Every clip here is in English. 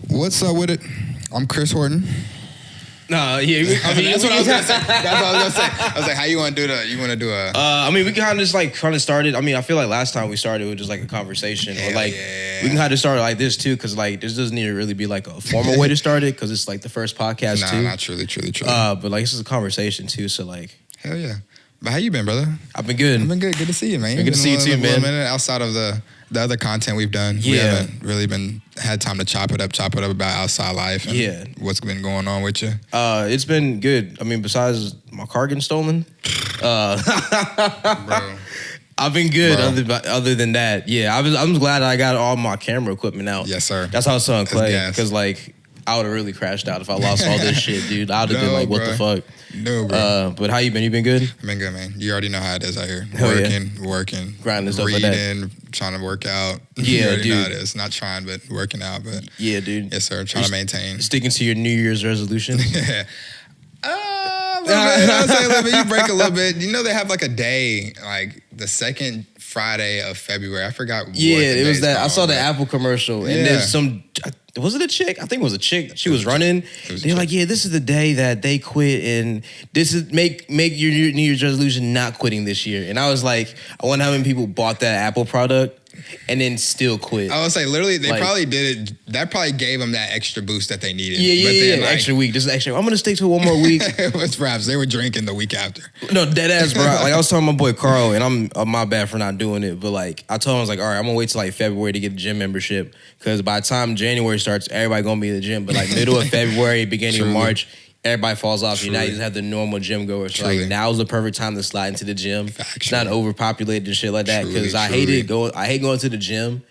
What's up with it? I'm Chris Horton. No, yeah, I mean that's what I was gonna say. That's what I was gonna say. I was like, how you want to do that? You want to do a? I mean, we kind of started. I mean, I feel like last time we started, it was just like a conversation, or like we can kind of start like this too, because like this doesn't need to really be like a formal way to start it, because it's like the first podcast too. Nah, not truly. But like this is a conversation too, so like. Hell yeah. But how you been, brother? I've been good. I've been good. Good to see you, man. Good to see you too, man. Minute outside of the other content we've done, we haven't really had time to chop it up about outside life and what's been going on with you. It's been good. I mean, besides my car getting stolen, Bro. I've been good. Other than that, yeah, I'm glad I got all my camera equipment out. Yes, sir. That's how it's on Clay, because like I would have really crashed out if I lost all this shit, dude. I'd have been like, what the fuck? No, bro. But how you been? You been good? I've been good, man. You already know how it is out here. Working, grinding stuff reading, like that. Trying to work out. Yeah, you already dude. know how it is. Not trying, but working out. But yeah, dude. Yes, sir. Trying to maintain. Sticking to your New Year's resolution. Yeah. A little bit. You break a little bit. You know they have like a day, like the second Friday of February. I forgot. Yeah, it was that. I saw the Apple commercial, and there's some. Was it a chick? I think it was a chick. She was running. They're like, yeah, this is the day that they quit, and this is make your New Year's resolution not quitting this year. And I was like, I wonder how many people bought that Apple product and then still quit. I would say literally they probably did it. That probably gave them that extra boost that they needed. Yeah. Like, extra week, just extra. I'm gonna stick to it one more week. It was perhaps they were drinking the week after. No, dead ass, bro. Like I was telling my boy Carl, and I'm my bad for not doing it, but like I told him, I was like, all right, I'm gonna wait till like February to get a gym membership, because by the time January starts, everybody gonna be in the gym. But like middle of February, beginning of March, everybody falls off. You now you just have the normal gym goers. So like now's the perfect time to slide into the gym. It's not overpopulated and shit like that, because I hate going to the gym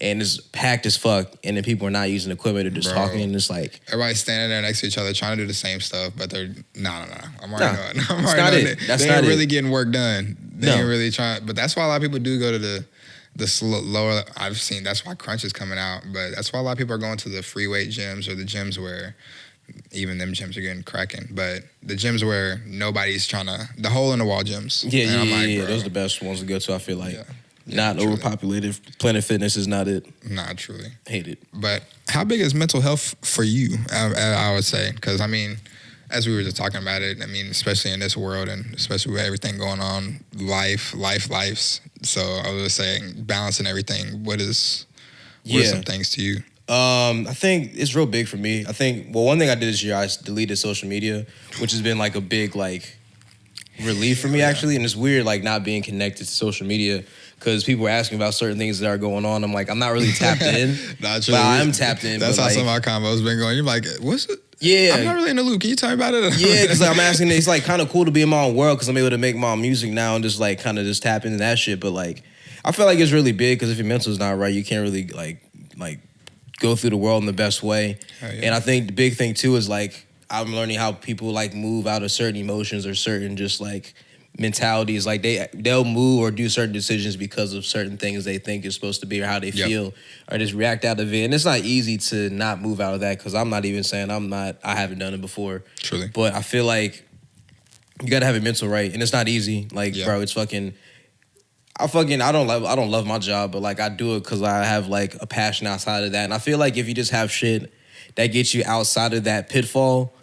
and it's packed as fuck, and then people are not using equipment or just talking, and it's like everybody's standing there next to each other trying to do the same stuff, but they're no. I'm already knowing. I'm already knowing it. That's they not ain't it. really getting work done. They ain't really trying, but that's why a lot of people do go to the lower. I've seen that's why Crunch is coming out, but that's why a lot of people are going to the free weight gyms or the gyms where even them gyms are getting cracking. But the gyms where nobody's trying to, the hole in the wall gyms. Yeah. Those are the best ones to go to. I feel like not truly. Overpopulated. Planet Fitness is not it. Not truly. Hate it. But how big is mental health for you? I would say, because I mean, as we were just talking about it, I mean, especially in this world and especially with everything going on, lives. So I was saying, balancing everything. What are some things to you? I think it's real big for me. I think, one thing I did this year, I deleted social media, which has been like a big like relief for me actually. And it's weird like not being connected to social media, because people are asking about certain things that are going on. I'm like, I'm not really tapped in. Not true. But I am tapped in. That's how some of our combos been going. You're like, what's it? Yeah. I'm not really in the loop. Can you tell me about it? Yeah, because like, I'm asking, it's like kind of cool to be in my own world, because I'm able to make my own music now and just like kind of just tap into that shit. But like, I feel like it's really big, because if your mental's not right, you can't really like go through the world in the best way. And I think the big thing too is like, I'm learning how people like move out of certain emotions or certain just like mentalities. Like they'll move or do certain decisions because of certain things they think is supposed to be or how they feel, or just react out of it. And it's not easy to not move out of that, because I'm not even saying I haven't done it before. Truly. But I feel like you gotta have your mental right, and it's not easy. Like, bro, it's fucking. I don't love my job, but like I do it because I have like a passion outside of that. And I feel like if you just have shit that gets you outside of that pitfall,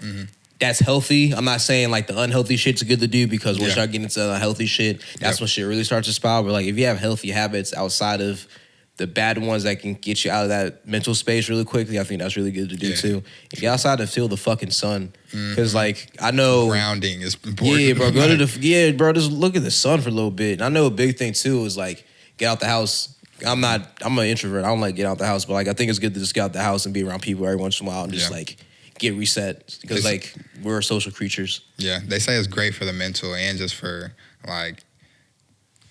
that's healthy. I'm not saying like the unhealthy shit's good to do, because once y'all get into the healthy shit, that's when shit really starts to spiral. But like if you have healthy habits outside of the bad ones that can get you out of that mental space really quickly, I think that's really good to do too. And get outside and feel the fucking sun. Because like I know grounding is important. Yeah, bro. Just look at the sun for a little bit. And I know a big thing too is like get out the house. I'm an introvert. I don't like get out the house, but like I think it's good to just get out the house and be around people every once in a while and just like get reset, because like we're social creatures. Yeah, they say it's great for the mental and just for like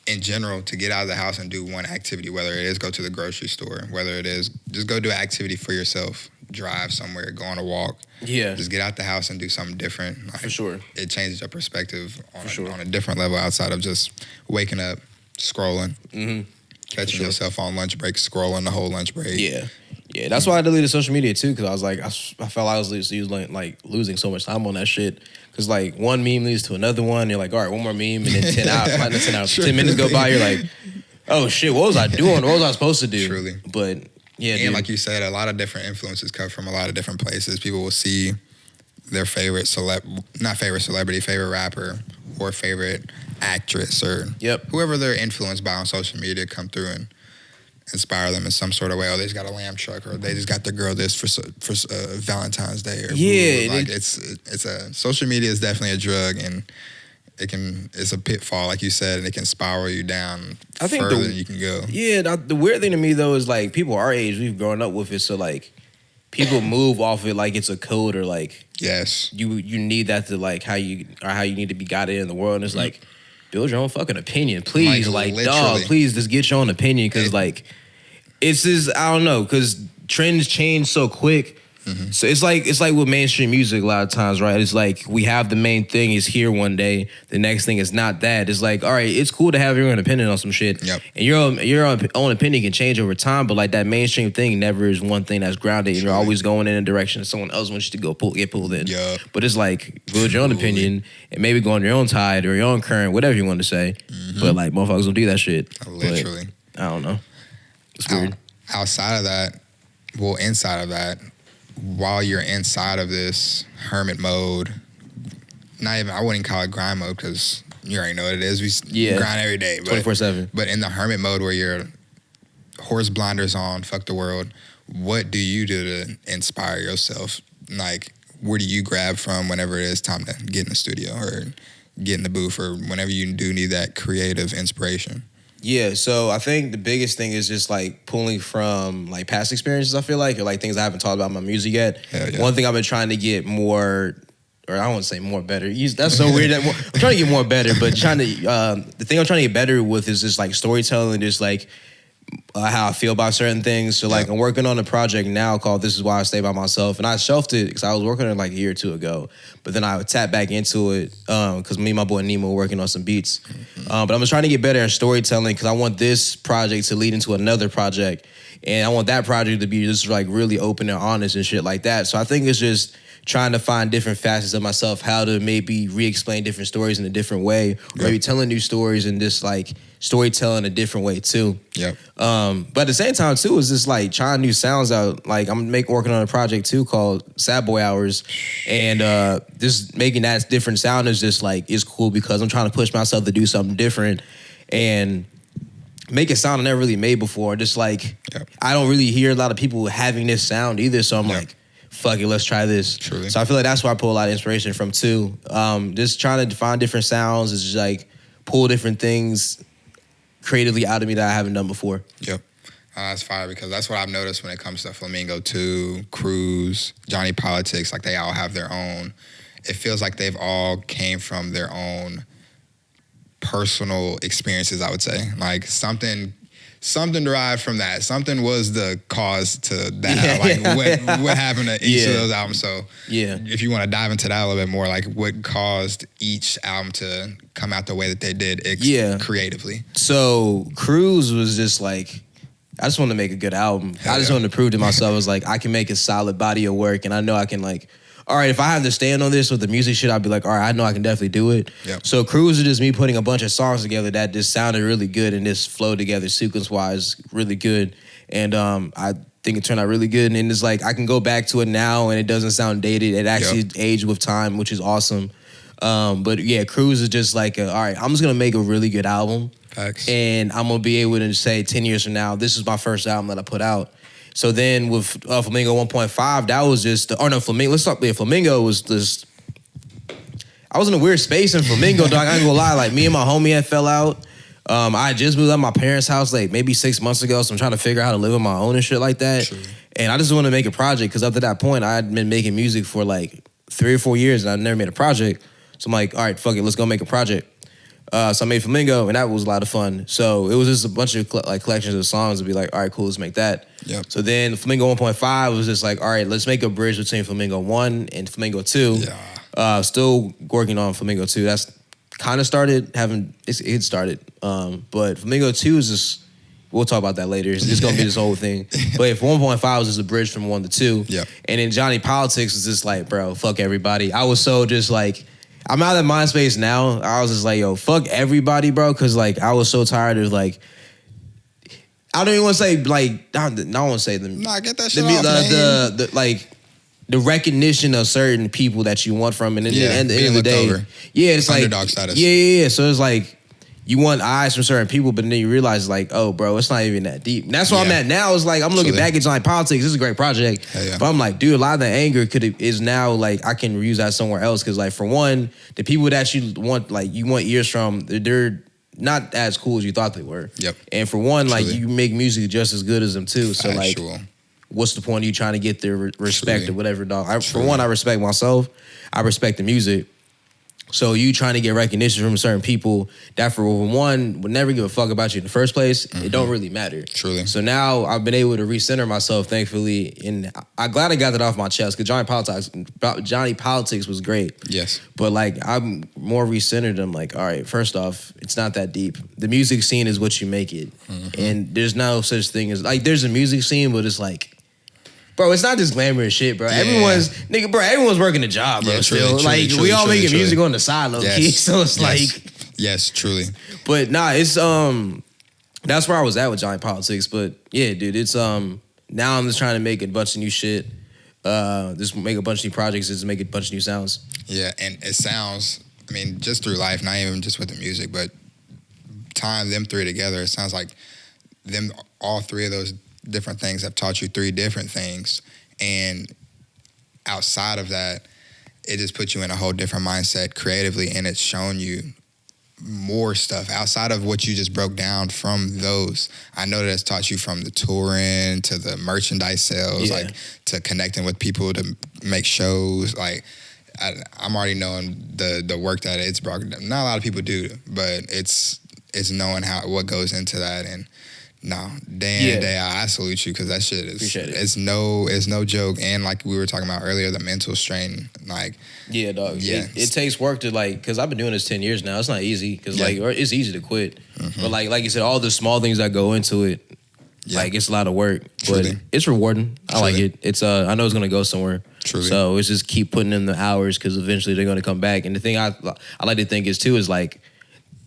in general to get out of the house and do one activity, whether it is go to the grocery store, whether it is just go do an activity for yourself, drive somewhere, go on a walk. Yeah. Just get out the house and do something different. Like, for sure. It changes your perspective on a different level outside of just waking up, scrolling, catching yourself on lunch break, scrolling the whole lunch break. Yeah. Yeah, that's why I deleted social media too, because I was like, I felt I was losing so much time on that shit. Because like one meme leads to another one. You're like, all right, one more meme, and then 10 minutes go by. You're like, oh shit, what was I doing? What was I supposed to do? Truly. But Yeah, and dude. like you said, a lot of different influences come from a lot of different places. People will see their favorite favorite rapper or favorite actress or whoever they're influenced by on social media come through and inspire them in some sort of way. Oh, they just got a lamb truck, or they just got their girl this for Valentine's Day. Or like it's a social media is definitely a drug, and it's a pitfall, like you said, and it can spiral you down further than you can go. Yeah, the weird thing to me though is like people our age, we've grown up with it, so like people move off it like it's a code, or like you need that to like how you need to be guided in the world, and it's like build your own fucking opinion, please, like dog, please just get your own opinion, because like it's just I don't know, because trends change so quick. So it's like with mainstream music a lot of times, right? It's like we have the main thing is here one day, the next thing is not that. It's like, all right, it's cool to have your own opinion on some shit, and your own opinion can change over time, but like that mainstream thing never is one thing that's grounded. You're always going in a direction that someone else wants you to go get pulled in. But it's like build your own opinion and maybe go on your own tide or your own current, whatever you want to say. But like motherfuckers don't do that shit. Literally, but, I don't know. It's weird. Outside of that, inside of that, while you're inside of this hermit mode, I wouldn't call it grind mode, because you already know what it is. We grind every day. 24/7. But in the hermit mode where you're horse blinders on, fuck the world, what do you do to inspire yourself? Like, where do you grab from whenever it is time to get in the studio or get in the booth, or whenever you do need that creative inspiration? Yeah, so I think the biggest thing is just like pulling from like past experiences, I feel like, or like things I haven't talked about in my music yet. One thing I've been trying to get more, or I won't say more better. That's so weird. I'm trying to get more better, but the thing I'm trying to get better with is just like storytelling, just like how I feel about certain things. So like I'm working on a project now called This Is Why I Stay By Myself, and I shelved it because I was working on it like a year or two ago, but then I tapped back into it because me and my boy Nemo were working on some beats. But I'm just trying to get better at storytelling, because I want this project to lead into another project, and I want that project to be just like really open and honest and shit like that. So I think it's just trying to find different facets of myself, how to maybe re-explain different stories in a different way, or maybe telling new stories and just like storytelling a different way too. But at the same time too, is just like trying new sounds out. Like I'm working on a project too called Sad Boy Hours, and just making that different sound is just like is cool, because I'm trying to push myself to do something different and make a sound I never really made before. Just like I don't really hear a lot of people having this sound either, so I'm like, fuck it, let's try this. Truly. So I feel like that's where I pull a lot of inspiration from too. Just trying to find different sounds, is just like pull different things creatively out of me that I haven't done before. That's fire, because that's what I've noticed when it comes to Flamingo 2, Cruz, Johnny Politics. Like they all have their own. It feels like they've all came from their own personal experiences, I would say. Like something derived from that. Something was the cause to that. What happened to each of those albums. So if you want to dive into that a little bit more, like what caused each album to come out the way that they did creatively. So Cruz was just like, I just wanted to make a good album. I just wanted to prove to myself, I was like, I can make a solid body of work, and I know I can like, all right, if I have to stand on this with the music shit, I'd be like, all right, I know I can definitely do it. So Cruise is just me putting a bunch of songs together that just sounded really good and just flowed together sequence-wise really good. And I think it turned out really good. And it's like, I can go back to it now and it doesn't sound dated. It actually aged with time, which is awesome. But yeah, Cruise is just like, all right, I'm just going to make a really good album. Facts. And I'm going to be able to say 10 years from now, this is my first album that I put out. So then with Flamingo 1.5, that was just, Flamingo, let's talk, Flamingo was just, I was in a weird space in Flamingo, dog. I ain't gonna lie, like me and my homie had fell out. I just moved out of my parents' house like maybe 6 months ago, so I'm trying to figure out how to live on my own and shit like that. True. And I just wanted to make a project, because up to that point, I had been making music for like 3 or 4 years and I'd never made a project. So I'm like, all right, fuck it, let's go make a project. So I made Flamingo, and that was a lot of fun. So it was just a bunch of collections of songs to be like, all right, cool, let's make that. Yep. So then Flamingo 1.5 was just like, all right, let's make a bridge between Flamingo 1 and Flamingo 2. Yeah. Still working on Flamingo 2. That's kind of started, it started. But Flamingo 2 is just, we'll talk about that later. It's going to be this whole thing. But if 1.5 was just a bridge from 1 to 2. Yep. And then Johnny Politics was just like, bro, fuck everybody. I was so just like, I'm out of that mind space now. I was just like, yo, fuck everybody, bro. Because, like, I was so tired of, like, I don't even want to say like. I don't want to say the. Nah, get that shit off, man. The like. The recognition of certain people that you want from, and at the end of the day, it's like underdog status. Yeah. So it's like you want eyes from certain people, but then you realize like, oh, bro, it's not even that deep. And that's where I'm at now. Is like I'm looking back at Giant Politics. This is a great project, but I'm like, dude, a lot of the anger is now like I can use that somewhere else because like for one, the people that you want ears from, they're not as cool as you thought they were. Yep. And for one, like you make music just as good as them too. So like. What's the point of you trying to get their respect or whatever, dog? For one, I respect myself. I respect the music. So you trying to get recognition from certain people that for one would never give a fuck about you in the first place. It don't really matter. Truly. So now I've been able to recenter myself, thankfully, and I'm glad I got that off my chest because Johnny Politics was great. Yes. But like I'm more recentered. I'm like, all right, first off, it's not that deep. The music scene is what you make it, and there's no such thing as like there's a music scene, but it's like. Bro, it's not this glamorous shit, bro. Yeah. Everyone's working a job, bro. Truly, we all making music on the side, low key. So it's like, yes, truly. But nah, it's that's where I was at with Giant Politics. But yeah, dude, it's now I'm just trying to make a bunch of new shit. Just make a bunch of new projects, just make a bunch of new sounds. Yeah, and it sounds. I mean, just through life, not even just with the music, but tying them three together, it sounds like all three of those different things have taught you three different things, and outside of that it just puts you in a whole different mindset creatively, and it's shown you more stuff outside of what you just broke down from those. I know that it's taught you from the touring to the merchandise sales, like to connecting with people to make shows. Like I'm already knowing the work that it's brought. Not a lot of people do, but it's knowing what goes into that. And no, day in and day out, I salute you because that shit is it's no joke. And like we were talking about earlier, the mental strain, like dog. Yeah, it takes work to like because I've been doing this 10 years now. It's not easy because like it's easy to quit, but like you said, all the small things that go into it, like it's a lot of work, but it's rewarding. I like it. It's I know it's gonna go somewhere. Truly. So it's just keep putting in the hours because eventually they're gonna come back. And the thing I like to think is like.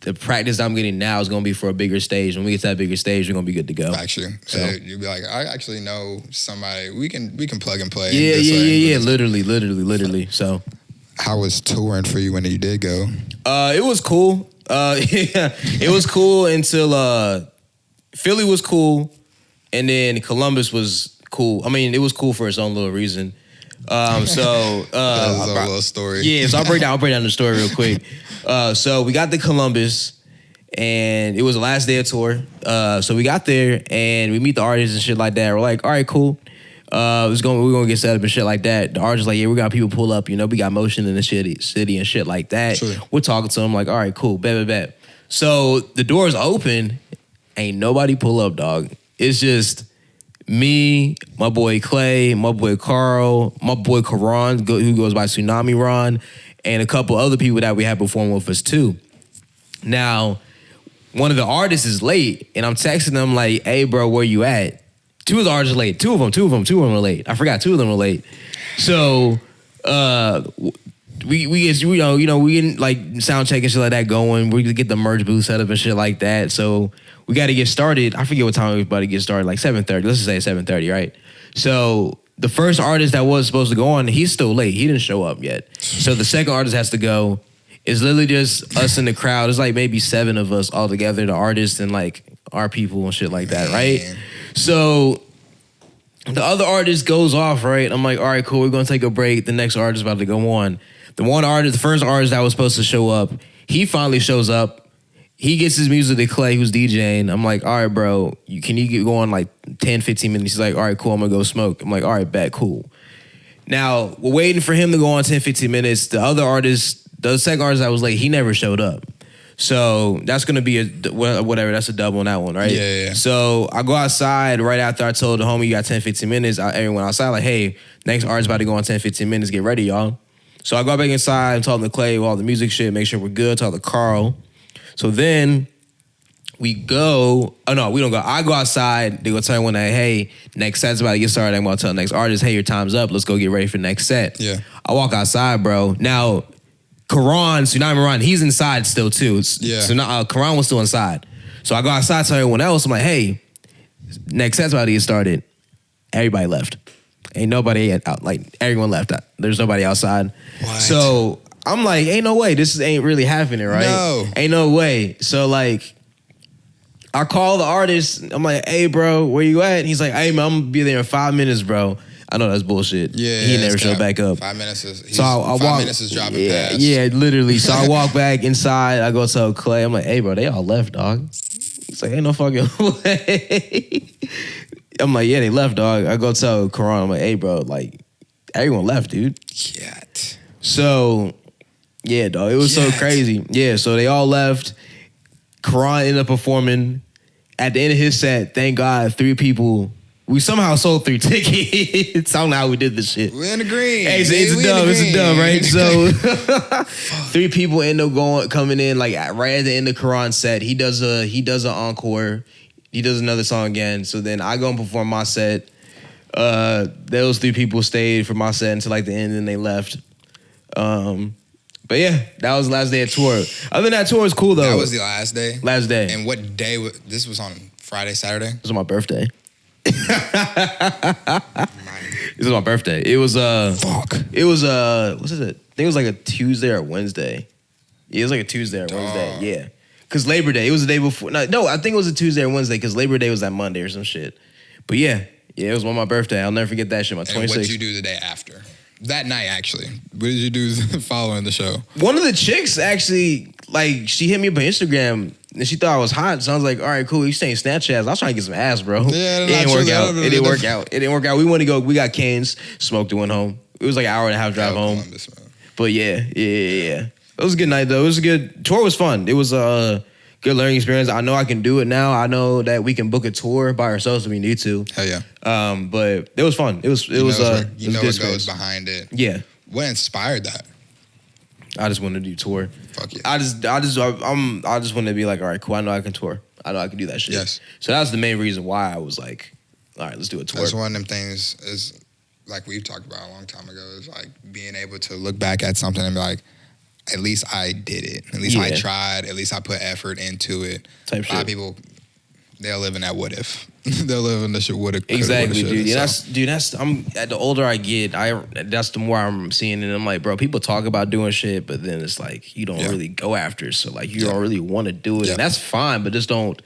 The practice I'm getting now is going to be for a bigger stage. When we get to that bigger stage, we're going to be good to go. Actually, so you'll be like, I actually know somebody. We can plug and play. Yeah. Literally. So, how was touring for you when you did go? It was cool. It was cool until Philly was cool, and then Columbus was cool. I mean, it was cool for its own little reason. That's a little story. Yeah, so I'll break down the story real quick. So we got to Columbus, and it was the last day of tour. So we got there, and we meet the artists and shit like that. We're like, all right, cool. We're gonna get set up and shit like that. The artists like, yeah, we got people pull up. You know, we got motion in the city and shit like that. Sure. We're talking to them like, all right, cool, bet. So the doors open, ain't nobody pull up, dog. It's just me, my boy Clay, my boy Carl, my boy Karan, who goes by Tsunami Ron, and a couple other people that we had perform with us too. Now, one of the artists is late, and I'm texting them like, hey, bro, where you at? Two of the artists are late. Two of them were late. I forgot two of them were late. So, we getting like sound check and shit like that going. We get the merge booth set up and shit like that. So we got to get started. I forget what time we was about to get started, like 7:30. Let's just say 7:30, right? So the first artist that was supposed to go on, he's still late. He didn't show up yet. So the second artist has to go. It's literally just us in the crowd. It's like maybe 7 of us all together, the artists and like our people and shit like that, right? So the other artist goes off, right? I'm like, all right, cool. We're going to take a break. The next artist is about to go on. The first artist that was supposed to show up, he finally shows up. He gets his music to Clay, who's DJing. I'm like, all right, bro, can you get going like 10, 15 minutes? He's like, all right, cool, I'm going to go smoke. I'm like, all right, bet, cool. Now, we're waiting for him to go on 10, 15 minutes. The second artist that was late, he never showed up. So that's going to be that's a double on that one, right? Yeah. So I go outside right after I told the homie, you got 10, 15 minutes. Everyone outside like, hey, next artist about to go on 10, 15 minutes. Get ready, y'all. So I go back inside and talk to Clay, all the music shit, make sure we're good, talk to Carl. So then we go, we don't go. I go outside, they go tell everyone that, hey, next set's about to get started. I'm going to tell the next artist, hey, your time's up. Let's go get ready for the next set. Yeah. I walk outside, bro. Now, Tsunami Ron, he's inside still too. Yeah. So Karan was still inside. So I go outside, tell everyone else, I'm like, hey, Next set's about to get started. Everybody left. Ain't nobody out. Like, everyone left. There's nobody outside. What? So I'm like, ain't no way. This ain't really happening, right? No. Ain't no way. So, like, I call the artist. I'm like, hey, bro, where you at? And he's like, hey, man, I'm going to be there in 5 minutes, bro. I know that's bullshit. Yeah, he never showed back up. 5 minutes is. So I 5 minutes is dropping past. Yeah, literally. So I walk back inside. I go tell Clay. I'm like, hey, bro, they all left, dog. He's like, ain't no fucking way. I'm like, yeah, they left, dog. I go tell Karan. I'm like, hey, bro, like, everyone left, dude. Cat. So, yeah, dog, it was so crazy. Yeah, so they all left. Karan ended up performing. At the end of his set, thank God, 3 people. We somehow sold 3 tickets. I don't know how we did this shit. We're in the green. Hey, so it's a dub, right? So 3 people end up coming in like right at the end of Karan's set. He does an encore. He does another song again. So then I go and perform my set. Those 3 people stayed for my set until like the end, and they left. But yeah, that was the last day of tour. Other than that, tour was cool though. That was the last day. Last day. And what day? This was on Friday, Saturday. This was my birthday. This was my birthday. It was Fuck. It was what's it? I think it was like a Tuesday or Wednesday. Yeah, it was like a Tuesday or Wednesday. Yeah, because Labor Day. It was the day before. No, I think it was a Tuesday or Wednesday because Labor Day was that Monday or some shit. But yeah, it was on my birthday. I'll never forget that shit. My 26th. And what did you do the day after? That night, actually. What did you do following the show? One of the chicks actually, like, she hit me up on Instagram and she thought I was hot. So I was like, all right, cool. You saying Snapchat? I was trying to get some ass, bro. Yeah, it didn't work out. It didn't work out. It didn't work out. We went to go. We got canes, smoked, and went home. It was like an hour and a half drive home. Columbus, but yeah. It was a good night though. It was a good tour. Was fun. It was a good learning experience. I know I can do it now. I know that we can book a tour by ourselves if we need to. Hell yeah. But it was fun. It was what goes behind it. Yeah. What inspired that? I just wanted to do tour. Fuck yeah. I just wanted to be like, all right, cool. I know I can tour. I know I can do that shit. Yes. So that's the main reason why I was like, all right, let's do a tour. That's one of them things is like we've talked about a long time ago is like being able to look back at something and be like, at least I did it. At least I tried. At least I put effort into it. Type a lot of people, they'll live in that what if. They'll live in the shit woulda. Exactly, dude. Yeah, I'm the older I get, that's the more I'm seeing it. I'm like, bro, people talk about doing shit, but then it's like you don't really go after it. So like you don't really want to do it. And that's fine, but just don't.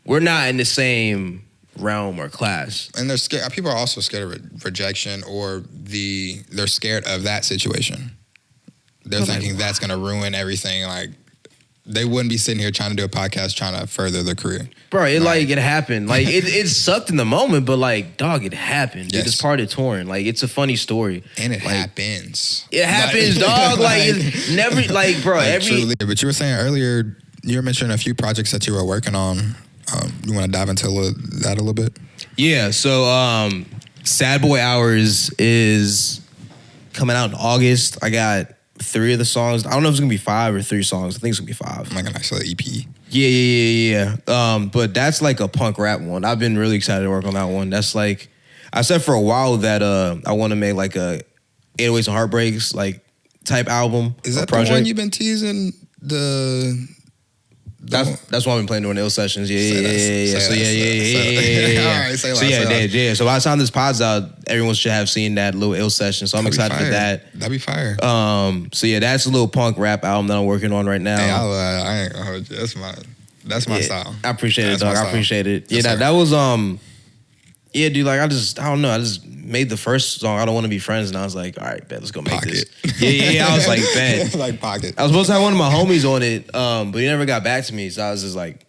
We're not in the same realm or class. And they're scared. People are also scared of rejection or they're scared of that situation. They're thinking that's gonna ruin everything. Like they wouldn't be sitting here trying to do a podcast trying to further their career. Bro, it happened. Like it sucked in the moment, but like, dog, it happened. Yes. It's part of touring. Like it's a funny story. And it happens. It happens, dog. Like it's never like, bro, truly. But you were saying earlier, you were mentioning a few projects that you were working on. You want to dive into that a little bit? Yeah. So Sad Boy Hours is coming out in August. I got 3 of the songs. I don't know if it's gonna be 5 or 3 songs. I think it's gonna be 5. Like a nice little EP. Yeah. But that's like a punk rap one. I've been really excited to work on that one. That's like, I said for a while that I want to make like a 808s and Heartbreaks like type album. Is that the one you've been teasing? That's why I've been playing during the ill sessions. Yeah. So by the time this pod's out, everyone should have seen that little ill session. So I'm excited for that. That'd be fire. So yeah, that's a little punk rap album that I'm working on right now. Hey, I ain't gonna hold you. That's my style. I appreciate it, dog. I appreciate it. Yeah, that was yeah, dude. Like I don't know. I just made the first song. I don't want to be friends, and I was like, all right, bet, let's go make this. Yeah. I was like, bet. Like Pocket. I was supposed to have one of my homies on it, but he never got back to me. So I was just like,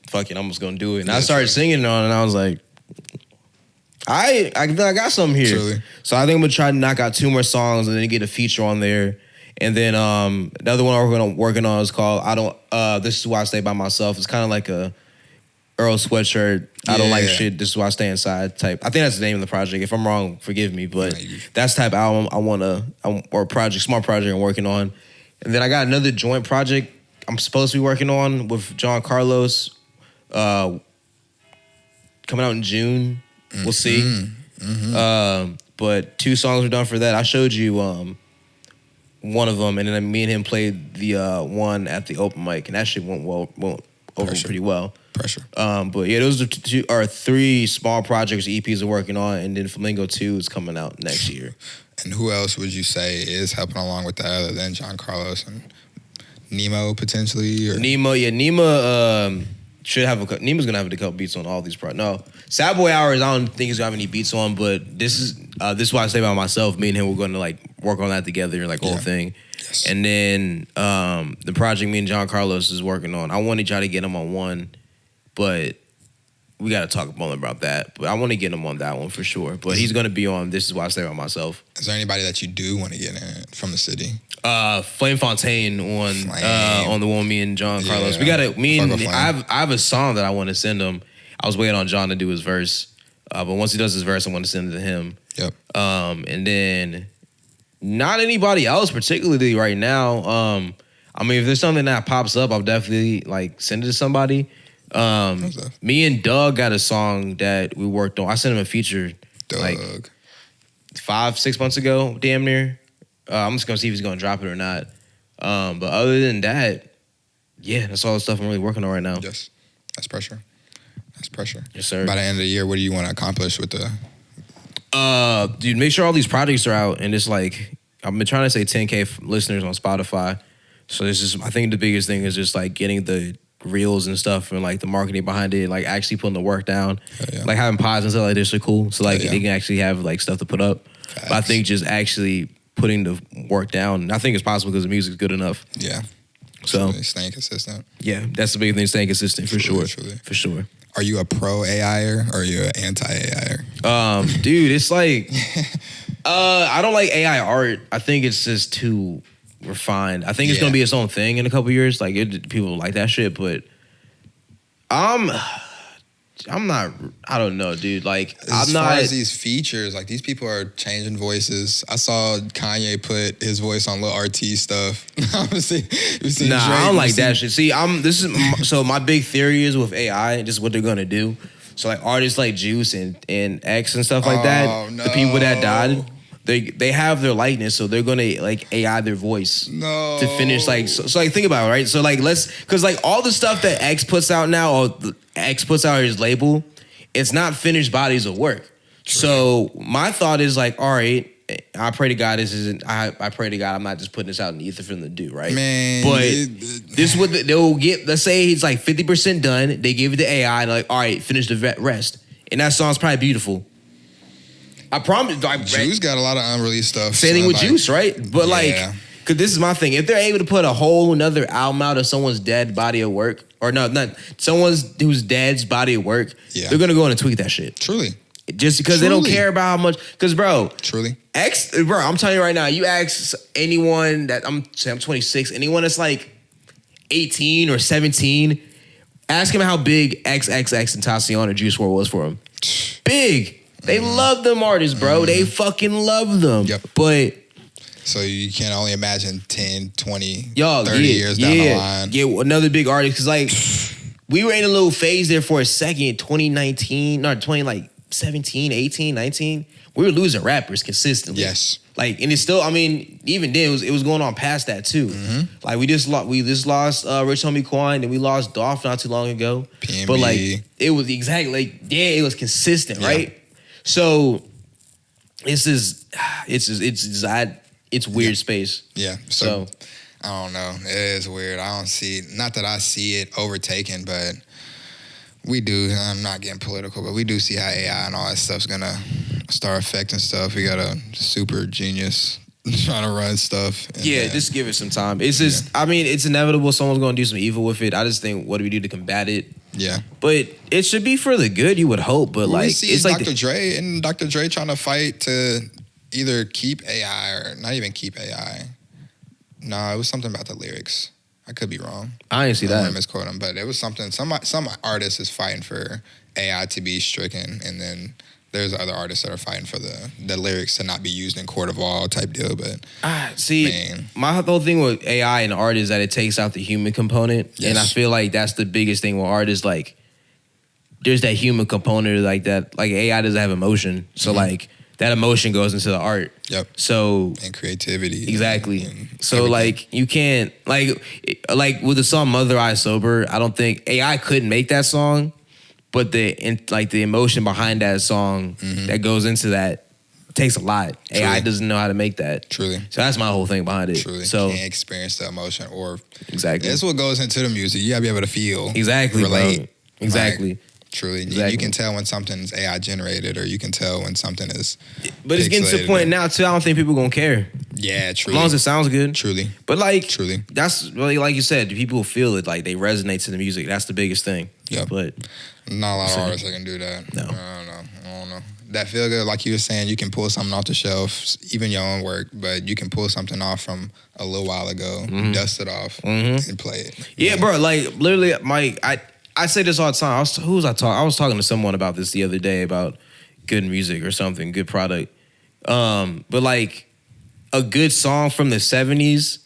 fuck it, I'm just gonna do it. And I started singing it on, and I was like, I got something here. Truly. So I think I'm gonna try to knock out 2 more songs and then get a feature on there. And then the other one I'm working on is called This Is Why I Stay By Myself. It's kind of like a Earl Sweatshirt, I don't like shit, this is why I stay inside type. I think that's the name of the project. If I'm wrong, forgive me, but that's the type of album or project, small project I'm working on. And then I got another joint project I'm supposed to be working on with John Carlos coming out in June. We'll see. But 2 songs were done for that. I showed you one of them, and then me and him played the one at the open mic, and that shit went over pretty well. Pressure. But yeah, those are three small projects EPs are working on, and then Flamingo 2 is coming out next year. And who else would you say is helping along with that other than John Carlos and Nemo potentially? Or? Nemo should have Nemo's gonna have a couple beats on all these projects. No, Sad Boy Hours, I don't think he's gonna have any beats on, but this is why I say about myself. Me and him, we're gonna like work on that together, like whole thing. Yes. And then the project me and John Carlos is working on. I want to try to get him on one, but we got to talk more about that. But I want to get him on that one for sure. But he's going to be on This Is Why I Say About Myself. Is there anybody that you do want to get in from the city? Flame Fontaine on the one me and John Carlos. We got to I have a song that I want to send him. I was waiting on John to do his verse. But once he does his verse, I want to send it to him. Yep. And then not anybody else particularly right now. I mean, if there's something that pops up, I'll definitely like send it to somebody. Me and Doug got a song that we worked on. I sent him a feature like 5-6 months ago, damn near. I'm just gonna see if he's gonna drop it or not. But other than that, yeah, that's all the stuff I'm really working on right now. Yes, that's pressure. That's pressure. Yes, sir. By the end of the year, what do you want to accomplish with the? Dude, make sure all these projects are out, and it's like I've been trying to say 10K listeners on Spotify. So it's just, I think the biggest thing is just like getting the reels and stuff and like the marketing behind it, like actually putting the work down, like having pods and stuff like this are cool. So like they can actually have like stuff to put up. Facts. But I think just actually putting the work down, I think it's possible because the music's good enough. Yeah. So staying consistent. Yeah, that's the big thing, staying consistent for sure. For sure. Are you a pro AIer or are you an anti AIer? Dude, it's like I don't like AI art. I think it's just too refined. I think it's gonna be its own thing in a couple years. Like people like that shit, but I'm not. I don't know, dude. Like as far as these features, like these people are changing voices. I saw Kanye put his voice on Lil RT stuff. I don't like that shit. See, so my big theory is with AI, just what they're gonna do. So like artists like Juice and X and stuff like that, the people that died. They have their likeness, so they're gonna like AI their voice to finish like so like think about it, right? So like because like all the stuff that X puts out now, or X puts out his label, it's not finished bodies of work. True. So my thought is like, all right, I pray to God this isn't. I pray to God I'm not just putting this out in the ether for them to do, right? Man, but this is what they'll get. Let's say it's like 50% done. They give it to AI and like, all right, finish the rest, and that song's probably beautiful. I promise. Juice got a lot of unreleased stuff. Same thing with Juice, right? But like, cause this is my thing. If they're able to put a whole another album out of someone's dead body of work, or no, not someone's who's dead's body of work, they're gonna go in and tweak that shit. Truly. Just because they don't care about how much. Cause bro, truly, I'm telling you right now. You ask anyone that I'm 26, anyone that's like 18 or 17, ask him how big XXX and Tentacion or Juice WRLD was for him. Big. They love them artists, bro. They fucking love them. Yep. But so you can only imagine 10, 20, 30 years down the line. Yeah, another big artist. Because, like, we were in a little phase there for a second, 2017, 18, 19. We were losing rappers consistently. Yes. Like, and it's still, I mean, even then, it was going on past that, too. Mm-hmm. Like, we just lost Rich Homie Quan, and we lost Dolph not too long ago. PNB. But, like, it was exactly, like, it was consistent, right? So it's weird space. Yeah. So I don't know. It is weird. I don't see it. Not that I see it overtaken, but we do. I'm not getting political, but we do see how AI and all that stuff's gonna start affecting stuff. We got a super genius trying to run stuff. Yeah, just give it some time. It's just, I mean, it's inevitable. Someone's gonna do some evil with it. I just think, what do we do to combat it? Yeah, but it should be for the good, you would hope. But like, it's like Dr. Dre and Dr. Dre trying to fight to either keep AI or not even keep AI. No, it was something about the lyrics. I could be wrong. I didn't see that. I misquote him, but it was something. Some artist is fighting for AI to be stricken, and then there's other artists that are fighting for the lyrics to not be used in court of law type deal. But my whole thing with AI and art is that it takes out the human component. Yes. And I feel like that's the biggest thing with art is like, there's that human component like that. Like AI doesn't have emotion. So like that emotion goes into the art. Yep. So and creativity. Exactly. And so everything. like you can't like with the song Mother I Sober, I don't think AI couldn't make that song, but the emotion behind that song that goes into that takes a lot. Truly. AI doesn't know how to make that. Truly. So that's my whole thing behind it. Truly. So can't experience the emotion or exactly. That's what goes into the music. You gotta be able to feel. Exactly. Relate. Bro. Exactly. Like, truly. Exactly. You can tell when something's AI generated or you can tell when something is But it's getting to the point now too, I don't think people gonna care. Yeah, truly. As long as it sounds good. Truly. But like truly. That's really like you said, people feel it, like they resonate to the music. That's the biggest thing. Yeah. But not a lot of artists that can do that. No. I don't know. That feel good, like you were saying, you can pull something off the shelf, even your own work, but you can pull something off from a little while ago, dust it off, and play it. Yeah, bro. Like literally, Mike. I say this all the time. I was talking to someone about this the other day about good music or something, good product. But like a good song from the 70s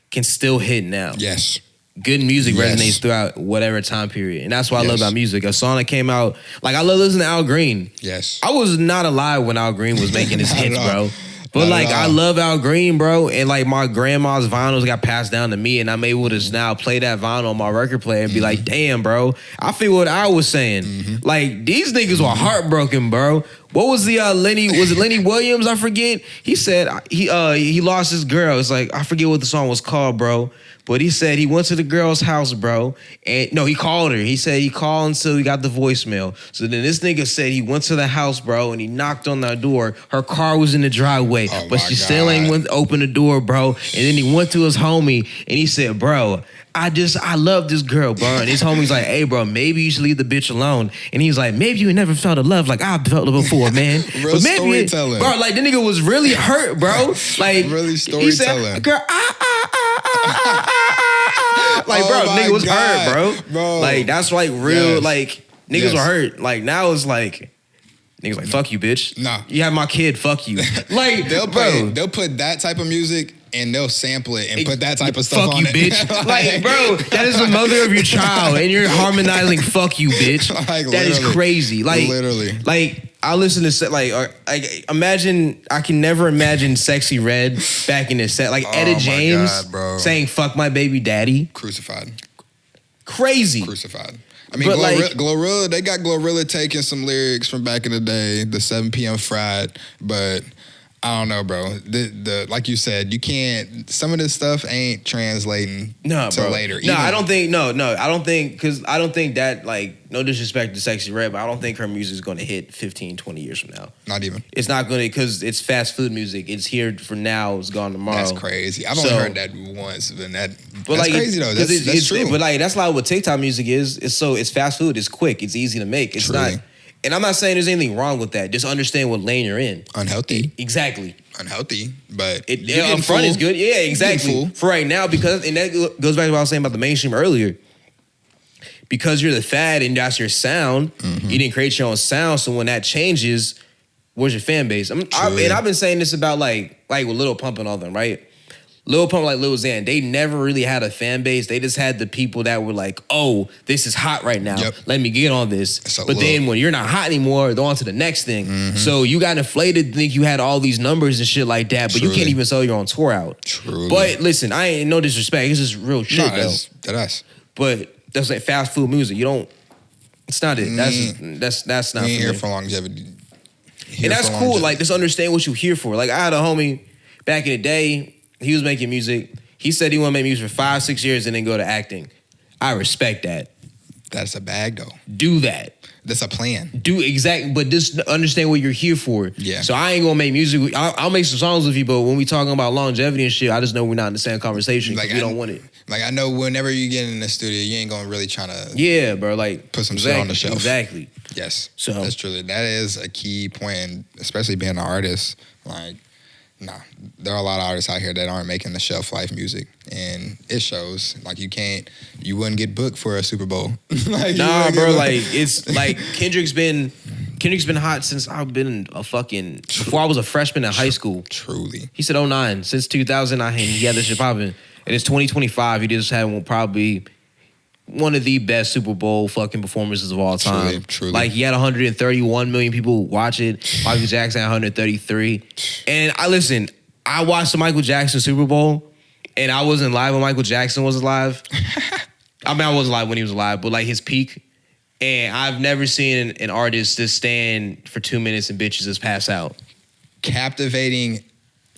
can still hit now. Yes. Good music resonates throughout whatever time period. And that's what I love about music. A song that came out, like I love listening to Al Green. Yes. I was not alive when Al Green was making his hits, bro. But like I love Al Green, bro. And like my grandma's vinyls got passed down to me and I'm able to now play that vinyl on my record player and be like, damn, bro. I feel what I was saying. Like these niggas were heartbroken, bro. What was the was it Lenny Williams? I forget. He said he lost his girl. It's like, I forget what the song was called, bro. But he said he went to the girl's house, bro. And no, he called her. He said he called until he got the voicemail. So then this nigga said he went to the house, bro, and he knocked on the door. Her car was in the driveway, but she still ain't went to open the door, bro. And then he went to his homie and he said, bro, I love this girl, bro. And his homie's like, hey, bro, maybe you should leave the bitch alone. And he's like, maybe you never felt a love like I've felt it before, man. Real storytelling. Bro, like the nigga was really hurt, bro. Like really storytelling. He said, girl, like, bro, nigga was hurt, bro. Like, that's like real, like, niggas were hurt. Like, now it's like, niggas like, fuck you, bitch. Nah. You have my kid, fuck you. Like, they'll put that type of music and they'll sample it and put that type of stuff fuck on you, it. Bitch. Like, bro, that is the mother of your child and you're harmonizing fuck you, bitch. Like, that is crazy. Like, literally. Like, I listen to I can never imagine Sexy Red back in this set. Like Etta James saying "fuck my baby daddy." Crucified. Crazy. Crucified. I mean, Glorilla. They got Glorilla taking some lyrics from back in the day, the 7 p.m. Fried, but I don't know, bro. The like you said, you can't. Some of this stuff ain't translating to later. No, I don't think. No, I don't think, because I don't think that, like, no disrespect to Sexy Red, but I don't think her music is going to hit 15, 20 years from now. Not even. It's not going to, because it's fast food music. It's here for now. It's gone tomorrow. That's crazy. I've only heard that once, but that's like, crazy though. That's true. But like, that's not what TikTok music is. It's fast food. It's quick. It's easy to make. It's not. And I'm not saying there's anything wrong with that. Just understand what lane you're in. Unhealthy. Exactly. Unhealthy, but up front is good. Yeah, exactly. For right now, because, and that goes back to what I was saying about the mainstream earlier. Because you're the fad and that's your sound, you didn't create your own sound. So when that changes, where's your fan base? And I've been saying this about like with Lil Pump and all them, right? Lil Pump, like Lil Xan, they never really had a fan base. They just had the people that were like, oh, this is hot right now. Yep. Let me get on this. But then when you're not hot anymore, they're on to the next thing. So you got inflated to think you had all these numbers and shit like that, but you can't even sell your own tour out. But listen, I ain't no disrespect. It's just real shit, though. That's. But that's like fast food music. You don't, it's not it. That's not we ain't here for longevity. And that's cool. Like, just understand what you're here for. Like, I had a homie back in the day. He was making music. He said he wanted to make music for 5-6 years and then go to acting. I respect that. That's a bag, though. Do that. That's a plan. But just understand what you're here for. Yeah. So I ain't gonna make music. I'll make some songs with you, but when we talking about longevity and shit, I just know we're not in the same conversation. Like, we don't want it. Like, I know whenever you get in the studio, you ain't gonna really try to. Yeah, bro. Like, put some shit on the shelf. Exactly. Yes. So that's truly, that is a key point, and especially being an artist. Like, nah, there are a lot of artists out here that aren't making the shelf life music, and it shows. Like, you wouldn't get booked for a Super Bowl. Like, nah, bro. Like, it's like Kendrick's been hot since I've been before I was a freshman in high school. Truly. He said 09. Since 2000, he had this shit popping. And it's 2025. He just had probably one of the best Super Bowl fucking performances of all time. Truly. Like, he had 131 million people watch it. Michael Jackson had 133. And I watched the Michael Jackson Super Bowl, and I wasn't live when Michael Jackson was alive. I mean, I wasn't live when he was alive, but like his peak. And I've never seen an artist just stand for 2 minutes and bitches just pass out. Captivating,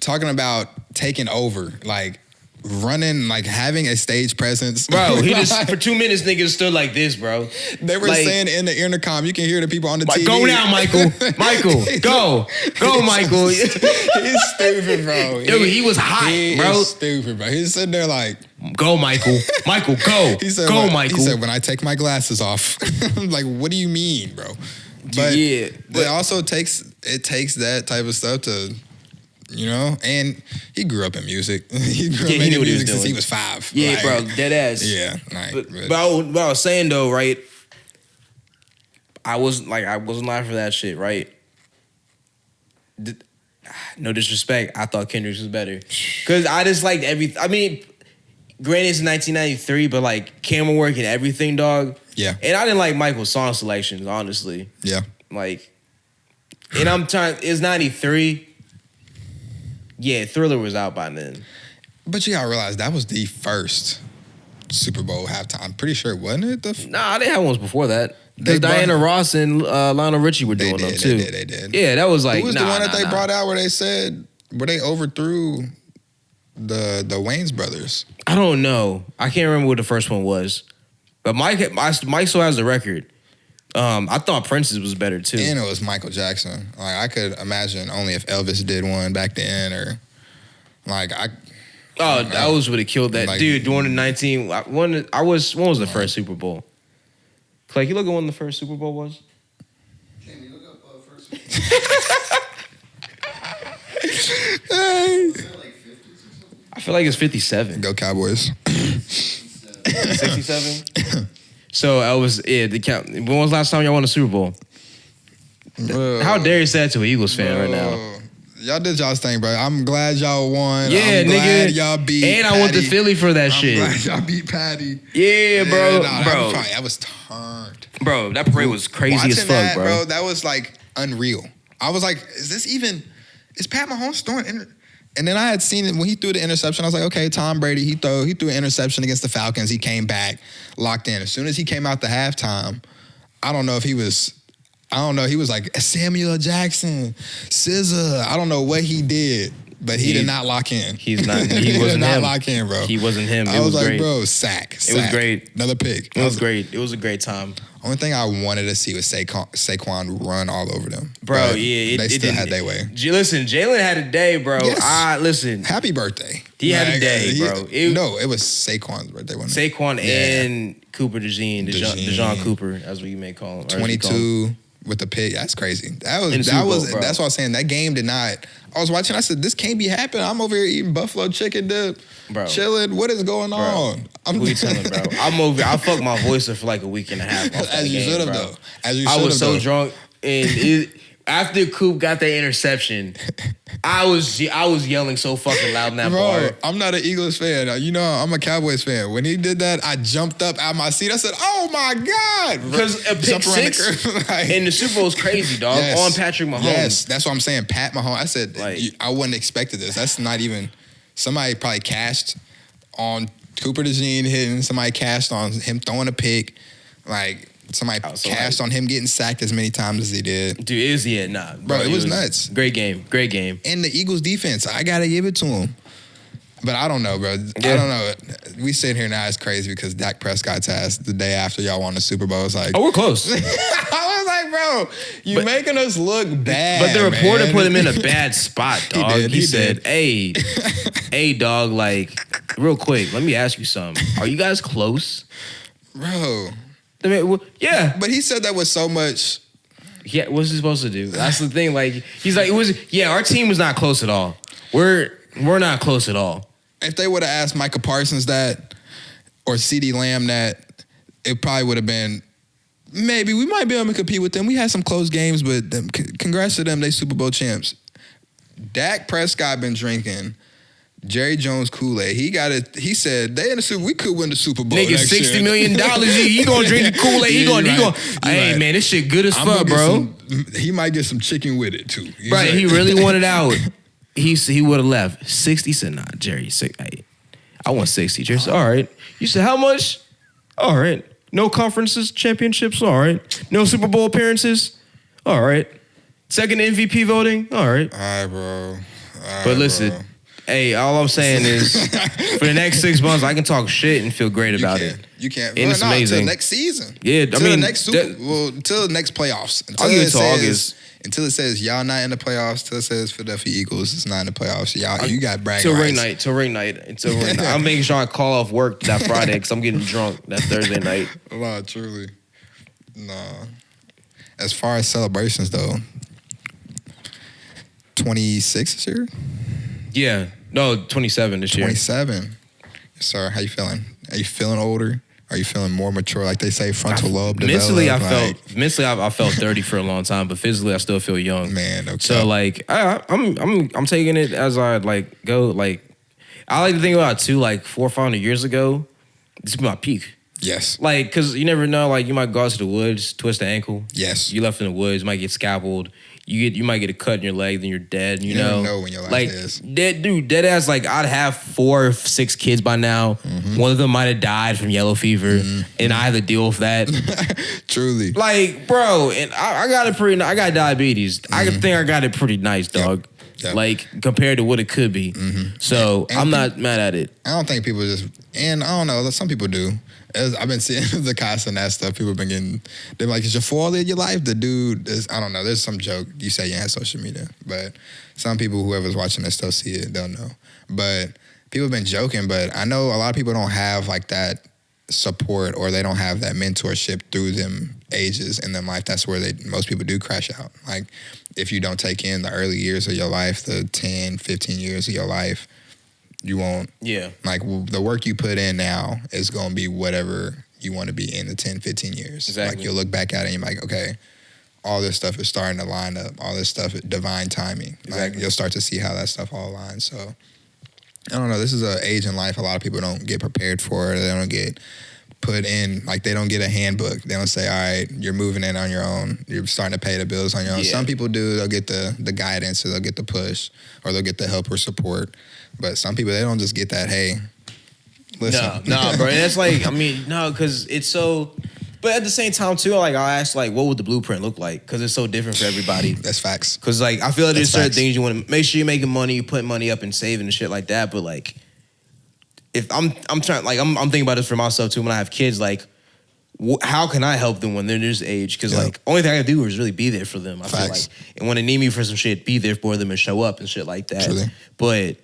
talking about taking over, like running, like having a stage presence. Bro, he just, for 2 minutes, niggas stood like this, bro. They were like, saying in the intercom, you can hear the people on the TV. Go now, Michael. Michael, go. Go, Michael. He's stupid, bro. Dude, he was hot, bro. He's stupid, bro. He's sitting there like, go, Michael. Michael, go. He said, go, Michael. He said, when I take my glasses off. I'm like, what do you mean, bro? But yeah, it also takes that type of stuff to, you know, and he grew up in music. He grew up making music since he was 5. Yeah, like, bro, dead ass. Yeah, like, but I was saying though, right? I wasn't live for that shit, right? No disrespect, I thought Kendrick's was better because I just liked everything. I mean, granted it's 1993, but like camera work and everything, dog. Yeah. And I didn't like Michael's song selections, honestly. Yeah. Like, and it's 93. Yeah, Thriller was out by then. But you gotta realize that was the first Super Bowl halftime. I'm pretty sure, wasn't it? Nah, they had ones before that. Because Diana Ross and Lionel Richie were doing them too. They did. Yeah, that was like. Who was the one that they brought out where they said where they overthrew the Wayans brothers? I don't know. I can't remember what the first one was. But Mike still has the record. I thought Prince's was better too. And it was Michael Jackson. Like I could imagine only if Elvis did one back then, or like that was what it killed that like, dude during the 19. When was the first Super Bowl? Clay, you look at when the first Super Bowl was? Can you look up first Super Bowl? I feel like it's 57. Go Cowboys. 67. So I was the count. When was the last time y'all won a Super Bowl? How dare you say that to an Eagles fan right now? Y'all did y'all's thing, bro. I'm glad y'all won. Yeah, I'm glad nigga. Y'all beat. And Patty. I went to Philly for that shit. I'm glad y'all beat Patty. Yeah, bro. That was turned. Bro, that parade was crazy as fuck, that, bro. That was like unreal. I was like, is Pat Mahomes throwing? And then I had seen it when he threw the interception. I was like, okay, Tom Brady, he threw an interception against the Falcons. He came back, locked in. As soon as he came out the halftime, he was like Samuel Jackson, SZA. I don't know what he did, but he did not lock in. He wasn't not him. Lock in, bro. He wasn't him. I was like, great. Bro, sack. It was great. Another pick. It was great. It was a great time. Only thing I wanted to see was Saquon run all over them. Bro, but yeah. They still had their way. Listen, Jalen had a day, bro. Yes. Listen. Happy birthday. He had a day, bro. It was Saquon's birthday, wasn't it? Saquon and Cooper DeJean Cooper, as we may call him. 22 with the pick. That's crazy. That's what I was saying. That game did not. I was watching. I said, "This can't be happening." I'm over here eating buffalo chicken dip, bro. Chilling. What is going on? Who you telling, bro? I'm over. I fucked my voice up for like a week and a half. As you should have, though. As you should have. I was so drunk, and after Coop got that interception, I was yelling so fucking loud in that bar. I'm not an Eagles fan. You know, I'm a Cowboys fan. When he did that, I jumped up out my seat. I said, "Oh my god!" Because a pick six and the Super Bowl's crazy, dog. Yes. On Patrick Mahomes. Yes, that's what I'm saying. Pat Mahomes. I said, I wouldn't expected this. That's not even. Somebody probably cashed on Cooper DeJean hitting. Somebody cashed on him throwing a pick. Like. Somebody cashed on him getting sacked as many times as he did. Dude, Bro, it was nuts. Great game. And the Eagles defense, I got to give it to him. But I don't know, bro. Yeah. I don't know. We sitting here now, it's crazy because Dak Prescott's ass the day after y'all won the Super Bowl was like... Oh, we're close. I was like, bro, making us look bad, but the reporter put him in a bad spot, dog. He said, hey, dog, like, real quick, let me ask you something. Are you guys close? Bro... I mean, yeah, but he said that with so much. Yeah, what's he supposed to do? That's the thing. Like he's like, our team was not close at all. We're not close at all. If they would have asked Micah Parsons that or CeeDee Lamb that, it probably would have been maybe we might be able to compete with them. We had some close games, but congrats to them. They Super Bowl champs. Dak Prescott been drinking Jerry Jones Kool-Aid. He got it. He said they in the Super. We could win the Super Bowl. Nigga, next $60 year. million. He gonna drink the Kool-Aid. He gonna. Hey right. man, this shit good as I'm fuck, gonna bro. he might get some chicken with it too. He's Right, like- he really wanted out. He would have left. 60 said, nah, Jerry, I want 60. Jerry said, all right. You said, how much? All right. No conferences, championships, all right. No Super Bowl appearances, all right. Second MVP voting, all right. All right, bro. But listen, bro. hey, all I'm saying is for the next 6 months, I can talk shit and feel great about it. You can't. And it's amazing. Until next season. Yeah, until the next until the next playoffs. I'll give it to August. Until it says y'all not in the playoffs. Till it says Philadelphia Eagles is not in the playoffs. Y'all, you got bragging Till ring rights. night. I'm making sure I call off work that Friday because I'm getting drunk that Thursday night. No, truly. No. As far as celebrations though, 26 this year? Yeah. No, 27 this year. 27. Yes, sir. How you feeling? Are you feeling older? Are you feeling more mature? Like they say, frontal lobe Mentally, develop, I felt 30 for a long time, but physically, I still feel young. Man, okay. So like, I'm taking it as I like go. Like, I like to think about it too. Like 4 or 500 years ago, this is my peak. Yes. Like, cause you never know. Like, you might go out to the woods, twist the ankle. Yes. You left in the woods, you might get scalpelled. You might get a cut in your leg, then you're dead. You never know? know when your life like, is. Dead ass. Like, I'd have 4 or 6 kids by now. Mm-hmm. One of them might have died from yellow fever, and I have to deal with that. Truly. Like, bro, and I got it pretty. I got diabetes. I think I got it pretty nice, dog. Yep. Like compared to what it could be. So And I'm not mad at it. I don't think people just, and I don't know, some people do. I've been seeing the cost and that stuff. People have been getting, they're like, is your fall in your life? The dude is, I don't know, there's some joke. You say you have social media, but some people, whoever's watching this, they'll see it, they'll know. But people have been joking, but I know a lot of people don't have like that support or they don't have that mentorship through them ages in their life. That's where most people do crash out. Like if you don't take in the early years of your life, the 10, 15 years of your life, you won't. Yeah. Like the work you put in now is going to be whatever you want to be in the 10, 15 years. Exactly. Like you'll look back at it and you're like, okay, all this stuff is starting to line up. All this stuff is divine timing. Exactly. Like you'll start to see how that stuff all aligns. So I don't know. This is an age in life a lot of people don't get prepared for. They don't get put in, like they don't get a handbook. They don't say, all right, you're moving in on your own. You're starting to pay the bills on your own. Yeah. Some people do. They'll get the guidance or they'll get the push or they'll get the help or support. But some people, they don't just get that, hey, listen. No, bro. That's like, I mean, no, because it's so, but at the same time too, like I'll ask like, what would the blueprint look like? Because it's so different for everybody. That's facts. Because like, I feel like there's That's certain facts. things you want to make sure you're making money, you put money up and saving and shit like that. But like, if I'm trying, like I'm thinking about this for myself too. When I have kids, like, how can I help them when they're this age? Because like, only thing I can do is really be there for them. I feel like, and when they need me for some shit, be there for them and show up and shit like that. Truly. But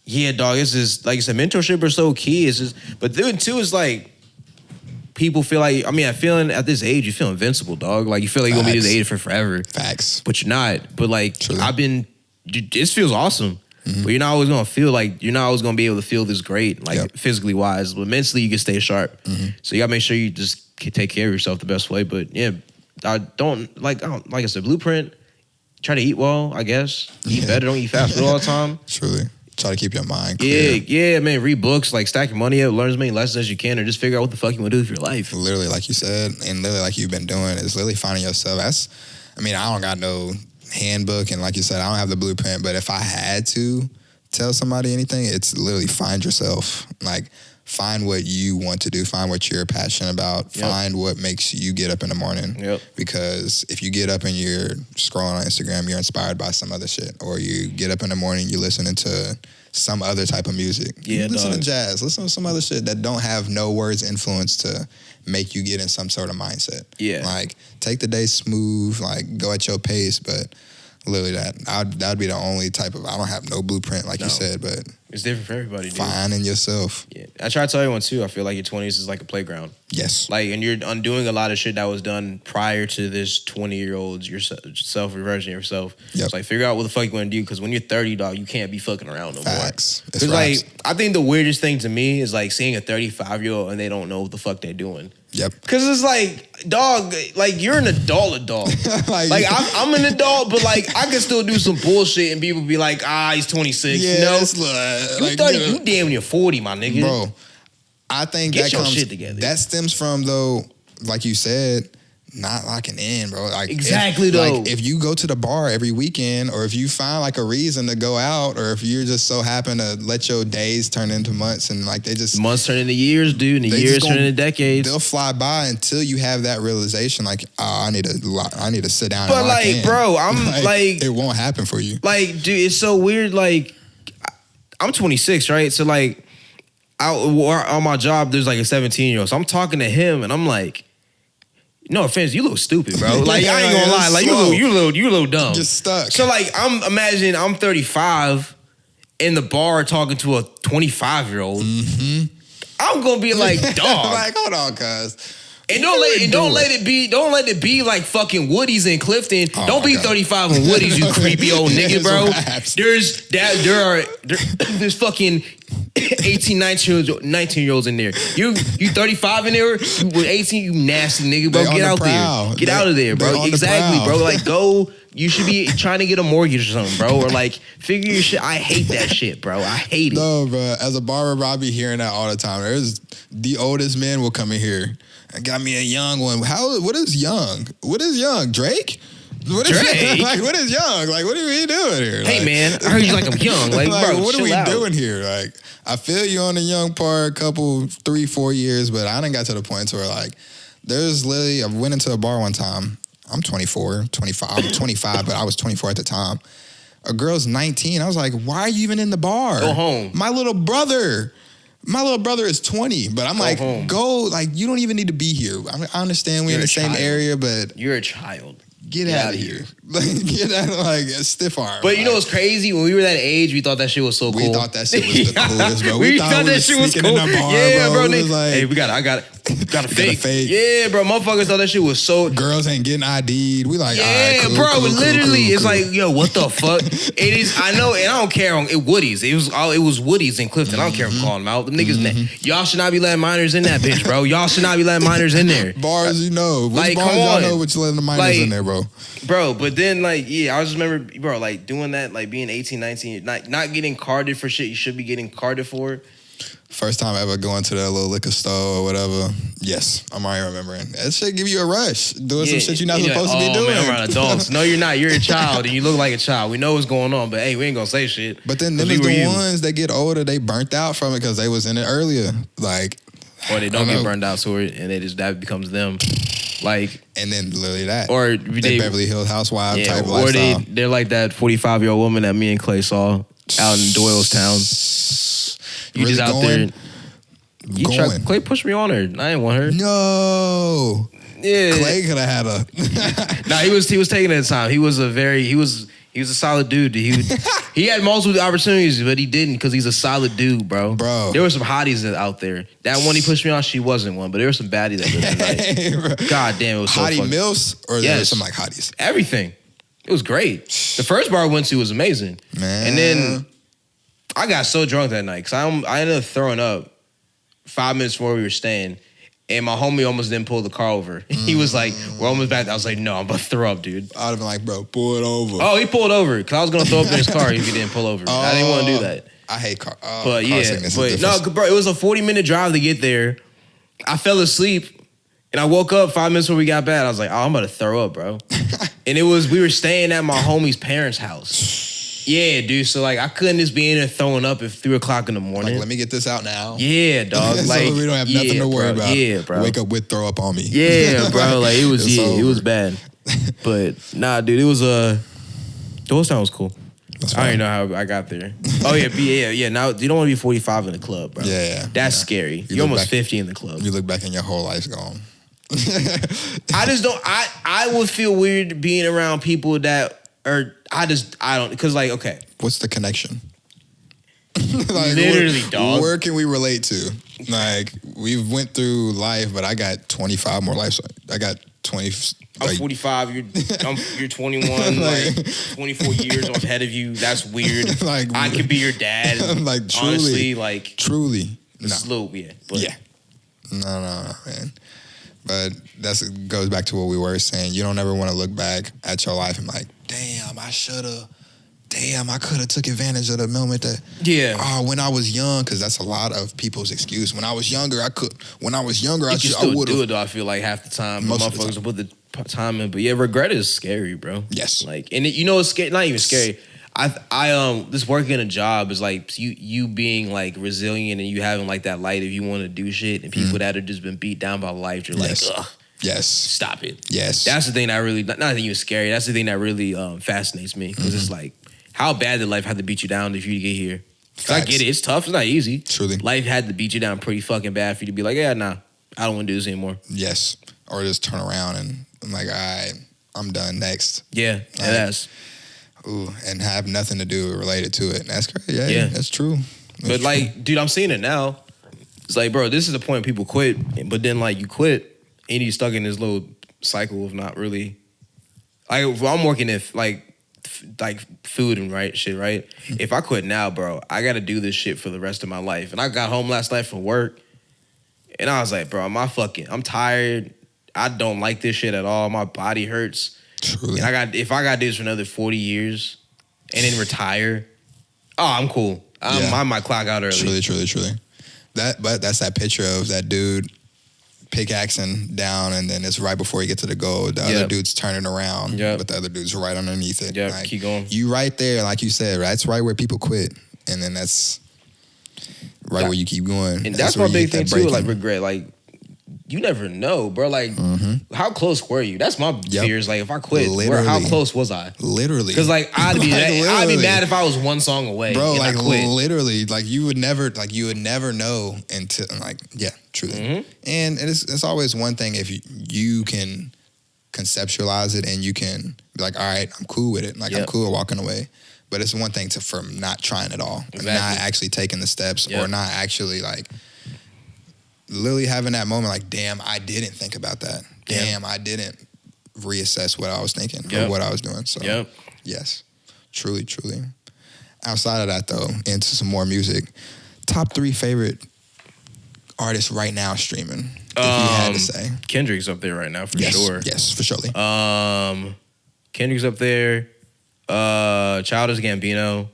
yeah, dog, it's just like you said, mentorship is so key. It's just, but then too is like people feel like, I mean, I feeling at this age, you feel invincible, dog. Like you feel like you're gonna be this age for forever. Facts. But you're not. But like Truly. This feels awesome. But you're not always gonna feel like you're not always gonna be able to feel this great, like physically wise. But mentally, you can stay sharp. So you gotta make sure you just take care of yourself the best way. But yeah, I don't like I said, blueprint. Try to eat well, I guess. Eat better. Don't eat fast food all the time. Truly. Try to keep your mind clear. Yeah, man. Read books, like stack your money up, learn as many lessons as you can, or just figure out what the fuck you want to do with your life. Literally, like you said, and literally like you've been doing, is literally finding yourself. I don't got no handbook, and like you said, I don't have the blueprint, but if I had to tell somebody anything, it's literally find yourself. Like, find what you want to do, find what you're passionate about, find what makes you get up in the morning. Because if you get up and you're scrolling on Instagram, you're inspired by some other shit, or you get up in the morning, you're listening to some other type of music. Yeah, listen to jazz, listen to some other shit that don't have no words influence to make you get in some sort of mindset. Yeah. Like, take the day smooth, like, go at your pace, but literally that would be the only type of, I don't have no blueprint, like you said, but it's different for everybody, dude. Finding yourself. Yeah. I try to tell everyone too, I feel like your 20s is like a playground. Yes. Like, and you're undoing a lot of shit that was done prior to this 20-year-olds, self-reversion yourself. Yep. It's like, figure out what the fuck you want to do, because when you're 30, dog, you can't be fucking around no Facts. more. Because, like, I think the weirdest thing to me is, like, seeing a 35-year-old and they don't know what the fuck they're doing. Yep. Because it's like, dog, like you're an adult. like I'm an adult, but like I can still do some bullshit and people be like, he's 26. Yeah, you know, you damn near 40, my nigga. Bro, I think Get your shit together. That stems from though, like you said, not locking in, bro. Like exactly though. Like if you go to the bar every weekend, or if you find like a reason to go out, or if you're just so happen to let your days turn into months, and like months turn into years, dude, and the years turn into decades. They'll fly by until you have that realization, like, I need to sit down. But and like, lock in. bro, I'm like, it won't happen for you. Like, dude, it's so weird. Like, I'm 26, right? So like, on my job, there's like a 17-year-old. So I'm talking to him, and I'm like, no offense, you look stupid, bro. Like, I ain't gonna lie, like you little dumb. Just stuck. So like, I'm 35 in the bar talking to a 25-year-old. Mm-hmm. I'm gonna be like, dog. Like, hold on, cuz. And don't let it be like fucking Woody's in Clifton. Oh, don't be 35 on Woody's, you creepy old nigga, bro. There's fucking 18, 19-year-olds in there. You 35 in there with 18, you nasty nigga, bro. Get out there. Get out of there, bro. Exactly, bro. Like, go. You should be trying to get a mortgage or something, bro. Or like, figure your shit. I hate that shit, bro. I hate it. No, bro. As a barber, I be hearing that all the time. There's the oldest men will come in here. I got me a young one. What is young? What is young? Drake? Drake? Like, what is young? Like, what are we doing here? Hey, like, man, I heard you like I'm young. Like, bro, what are we out. doing here? Like, I feel you on the young part, couple, 3-4 years, but I done got to the point where, like, there's literally, I went into a bar one time. I'm 24, 25. I'm 25, but I was 24 at the time. A girl's 19. I was like, why are you even in the bar? Go home. My little brother is 20, but I'm like, home. go, like, you don't even need to be here. I understand we're in the same area, but you're a child. Get out of here. Like, get out of, like, a stiff arm. But you know what's crazy? When we were that age, we thought that shit was so cool. We thought that shit was the coolest, bro. We thought that shit was cool. In the bar, yeah, bro. We was like, hey, I got a fake. Yeah, bro. Motherfuckers thought that shit was so. Girls ain't getting ID'd. We like, yeah, all right, bro. cool, Literally, cool. It's like, yo, what the fuck? It is. I know, and I don't care. Woody's. It was Woody's in Clifton. I don't care if I'm calling them out. Them niggas, y'all should not be letting minors in that bitch, bro. Y'all should not be letting minors in there. Bars, you know. Which like, bars come y'all on. know which letting the minors in there, bro? Bro, but then, like, yeah, I just remember, bro, like, doing that, like, being 18, 19, not getting carded for shit you should be getting carded for. First time ever going to that little liquor store or whatever. Yes, I'm already remembering. That shit give you a rush. Doing some shit you're not supposed to be doing. Man, I'm around adults. No, you're not. You're a child and you look like a child. We know what's going on, but hey, we ain't gonna say shit. But then them is the ones that get older, they burnt out from it because they was in it earlier. Like, or they don't get burned out to it and that becomes them. Like, and then literally that. Or they Beverly Hills housewife type or lifestyle. They're like that 45-year-old woman that me and Clay saw out in Doylestown. You really just out going? there. Clay pushed me on her. I didn't want her. No. Yeah. Clay could have had a. Nah, he was taking it at the time. He was a solid dude. He had multiple opportunities, but he didn't because he's a solid dude, bro. There were some hotties out there. That one he pushed me on, she wasn't one, but there were some baddies that did that night. God damn, it was so Hottie fucking... Mills or there was some like hotties? Everything. It was great. The first bar I went to was amazing. Man. And then I got so drunk that night because I ended up throwing up 5 minutes before we were staying. And my homie almost didn't pull the car over. He was like, we're almost back. I was like, no, I'm about to throw up, dude. I'd have been like, bro, pull it over. Oh, he pulled over because I was going to throw up in his car if he didn't pull over. I didn't want to do that. I hate car. But car yeah, sickness but no, bro, it was a 40-minute drive to get there. I fell asleep and I woke up 5 minutes before we got back. I was like, oh, I'm about to throw up, bro. And we were staying at my homie's parents' house. Yeah, dude. So like, I couldn't just be in there throwing up at 3 o'clock in the morning. Like, let me get this out now. Yeah, dog. So like, we don't have nothing to worry about. Yeah, bro. Wake up with throw up on me. Yeah, bro. Like it was, it was bad. But nah, dude, it was Doylestown was cool. I don't even know how I got there. Oh yeah. Now you don't want to be 45 in the club, bro. Yeah, that's scary. You're almost 50 in the club. You look back and your whole life's gone. I just don't. I would feel weird being around people that are. I don't, because like, okay. What's the connection? Like, literally, dog. Where can we relate to? Like, we've went through life, but I got 25 more lives. I got 20. I'm 45. You're 21. like 24 years ahead of you. That's weird. Like, I could be your dad. Like, truly, honestly, like truly. It's a little weird. But yeah. No, man. But goes back to what we were saying. You don't ever want to look back at your life and be like, damn, I should have. Damn, I could have took advantage of the moment that. Yeah. When I was young, because that's a lot of people's excuse. When I was younger, I could. When I was younger, I would have. Do it though. I feel like half the time, Most motherfuckers will put the time in. But yeah, regret is scary, bro. Yes. Like, and it's scary. Not even scary. I this working a job is like you being like resilient and you having like that light if you want to do shit, and people that have just been beat down by life, you're like, ugh. Yes. Stop it. Yes. That's the thing that really, not even scary, that's the thing that really fascinates me. Because it's like, how bad did life have to beat you down for you to get here? I get it. It's tough. It's not easy. Truly. Life had to beat you down pretty fucking bad for you to be like, yeah, nah, I don't want to do this anymore. Yes. Or just turn around and I'm like, all right, I'm done. Next. Yeah. That's. Ooh, and have nothing to do related to it. That's crazy. Yeah. That's true. But like, dude, I'm seeing it now. It's like, bro, this is the point people quit. But then like you quit and you're stuck in this little cycle of not really. Like, if I'm working like food and shit, right? If I quit now, bro, I got to do this shit for the rest of my life. And I got home last night from work, and I was like, bro, I'm tired. I don't like this shit at all. My body hurts. Truly. And if I got to do this for another 40 years and then retire, I'm cool. I might clock out early. Truly. But that's that picture of that dude pickaxing down, and then it's right before you get to the goal. The other dude's turning around, but the other dude's right underneath it. Yeah, like, keep going. You right there, like you said, that's right where people quit, and then that's right where you keep going. And that's my big thing too, like regret. Like, you never know, bro. Like, how close were you? That's my fears. Like, if I quit, how close was I? Literally. Because like I'd be mad if I was one song away, bro. And like I quit. Literally, like you would never know until truly. And it's always one thing if you can conceptualize it and you can be like, all right, I'm cool with it. Like I'm cool with walking away. But it's one thing from not trying at all, and not actually taking the steps, or not actually like. Literally having that moment like, damn, I didn't think about that. Damn, I didn't reassess what I was thinking or what I was doing. So, yes, truly. Outside of that, though, into some more music. Top 3 favorite artists right now streaming, if you had to say. Kendrick's up there right now, for sure. Yes, for surely. Kendrick's up there. Childish Gambino.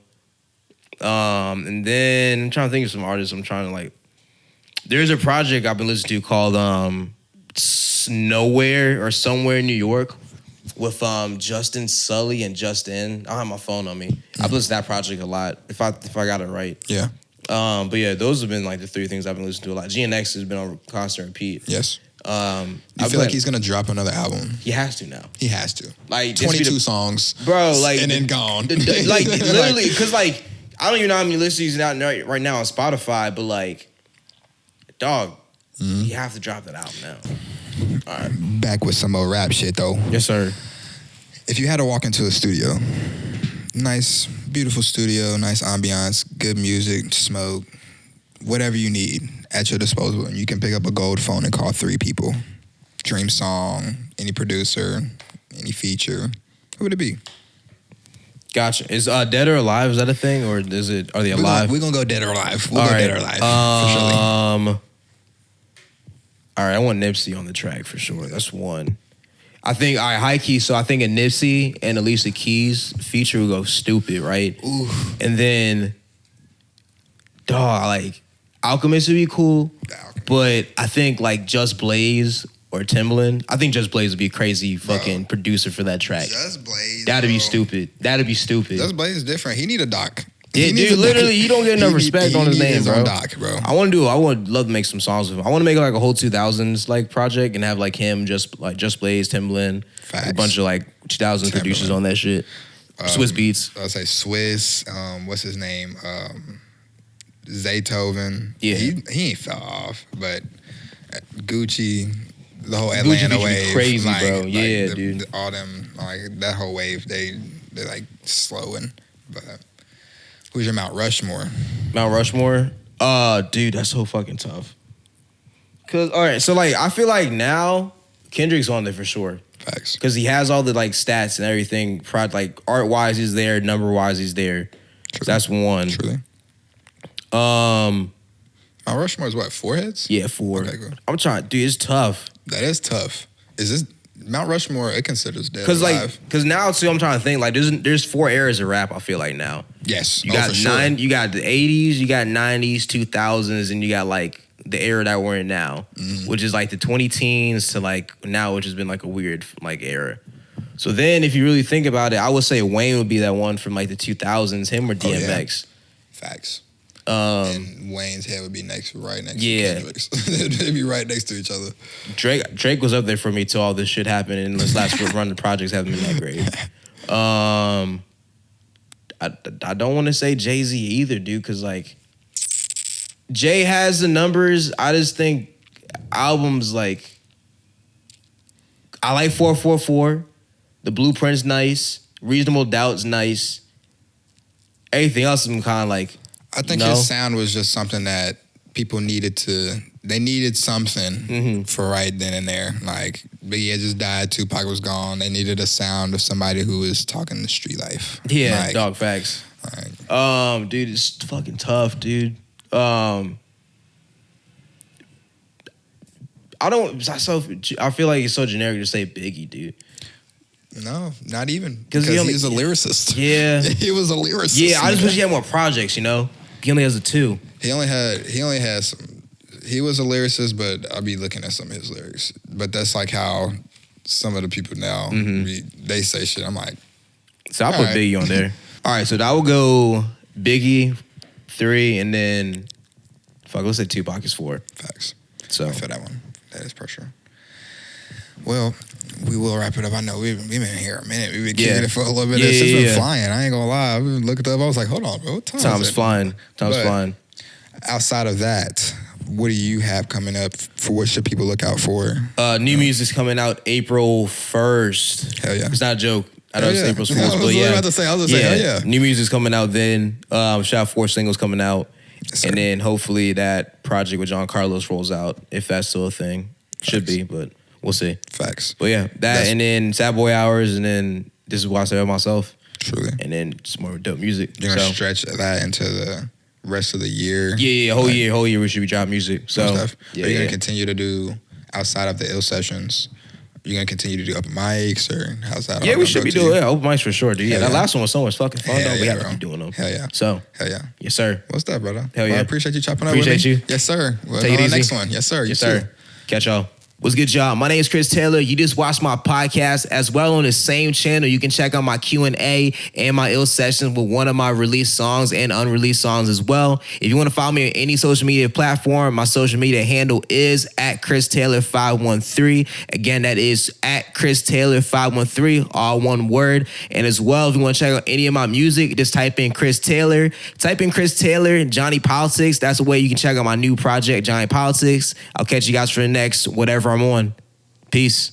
And then I'm trying to think of some artists I'm trying to like. There's a project I've been listening to called Nowhere or Somewhere in New York with Justin Sully and Justin. I don't have my phone on me. I've listened to that project a lot, if I got it right. Yeah. But yeah, those have been like the 3 things I've been listening to a lot. GNX has been on constant repeat. Yes. You feel like he's gonna drop another album? He has to now. He has to. Like 22 songs, bro. Like and then gone. Like literally, because like I don't even know how many listeners he's out right now on Spotify, but like. Dog, you have to drop that album now. All right. Back with some more rap shit, though. Yes, sir. If you had to walk into a studio, nice, beautiful studio, nice ambiance, good music, smoke, whatever you need at your disposal, and you can pick up a gold phone and call 3 people. Dream song, any producer, any feature, who would it be? Gotcha. Is Dead or Alive, is that a thing, or are they alive? We're gonna go Dead or Alive. We'll go Dead or Alive, for sure. All right, I want Nipsey on the track for sure. That's one. I think, all right, high key, so I think a Nipsey and Alicia Keys feature would go stupid, right? Ooh. And then, dog, like, Alchemist would be cool, but I think, like, Just Blaze or Timbaland. I think Just Blaze would be a crazy fucking producer for that track. Just Blaze. That'd be stupid. Just Blaze is different. He need a doc. Yeah, dude, literally, he don't get enough respect on his name, bro. Doc, bro. I would love to make some songs with him. I want to make like a whole 2000s like project and have like him, Just Blaze, Timbaland, a bunch of like 2000s producers on that shit. Swiss Beats. I'll say Swiss. What's his name? Zaytoven. Yeah, he ain't fell off, but Gucci. The whole Atlanta wave, crazy, like, bro. Like yeah, dude. All them, like that whole wave, they're like slowing. But who's your Mount Rushmore? Mount Rushmore? Dude, that's so fucking tough. Cause all right, so like I feel like now Kendrick's on there for sure. Facts. Cause he has all the like stats and everything. Like art wise, he's there. Number wise, he's there. So that's one. Truly. Mount Rushmore is what, 4 heads? Yeah, 4. Okay, good. I'm trying, dude. It's tough. That is tough. Is this Mount Rushmore? It considers dead Because alive. now too, I'm trying to think like there's 4 eras of rap. I feel like now. Yes, You got for sure. you got the 80s, you got 90s, 2000s, and you got like the era that we're in now, which is like the 20 teens to like now, which has been like a weird like era. So then, if you really think about it, I would say Wayne would be that one from like the 2000s, him or DMX. Facts. And Wayne's head would be right next to Kendrick's. They'd be right next to each other. Drake was up there for me till all this shit happened, and this last run of projects haven't been that great. I don't want to say Jay-Z either, dude, because like Jay has the numbers. I just think albums like I like 444, The Blueprint's nice, Reasonable Doubt's nice. Everything else is kind of like. I think his sound was just something that people needed they needed something for right then and there. Like, Biggie had just died, Tupac was gone. They needed a sound of somebody who was talking the street life. Yeah, like, dog facts. Like, Dude, it's fucking tough, dude. I feel like it's so generic to say Biggie, dude. no, not even. Because he's a lyricist. Yeah. He was a lyricist. Yeah, I just wish he had more projects, you know? He only has 2. He only has some. He was a lyricist, but I'll be looking at some of his lyrics. But that's like how some of the people now they say shit. I'm like, so I'll put Biggie on there. All right, so I will go Biggie 3, and then let's say Tupac is 4. Facts. So I feel that one. That is pressure. Well, we will wrap it up. I know we've been here a minute. We've been kicking it for a little bit. It's just been flying. I ain't gonna lie. I've been looking up. I was like, hold on, bro. What time Time's flying. Flying. Outside of that, what do you have coming up? For what should people look out for? New music's coming out April 1st. Hell yeah. It's not a joke. I know it's April Fool's, I was but yeah. about to say, hell yeah. New music's coming out then. Shout out 4 singles coming out. Yes, and then hopefully that project with John Carlos rolls out, if that's still a thing. Should be, but we'll see. Facts. But yeah, and then Sad Boy Hours, and then This Is Why I Say It Myself. Truly. And then just more dope music. You're going to stretch that into the rest of the year? Yeah, whole year we should be dropping music. So, Are you going to continue to do, outside of the Ill Sessions, you're going to continue to do open mics, or how's that? Yeah, we should be doing open mics for sure, dude. Yeah, that last one was so much fucking fun, though. We have to keep doing them. Hell yeah. So, hell yeah. Yes, sir. What's that, brother? Hell yeah. I appreciate you chopping up Appreciate with me. you. Yes, sir. Well, Take it easy. Next one. Yes, sir. Yes, sir. Catch y'all. What's good, y'all? My name is Chris Taylor. You just watched my podcast as well on the same channel. You can check out my Q&A and my Ill Sessions with one of my released songs and unreleased songs as well. If you want to follow me on any social media platform, my social media handle is @ChrisTaylor513. Again, that is @ChrisTaylor513, all one word. And as well, if you want to check out any of my music, just type in Chris Taylor. Type in Chris Taylor and Johnny Politics. That's the way you can check out my new project, Johnny Politics. I'll catch you guys for the next whatever I'm on. Peace.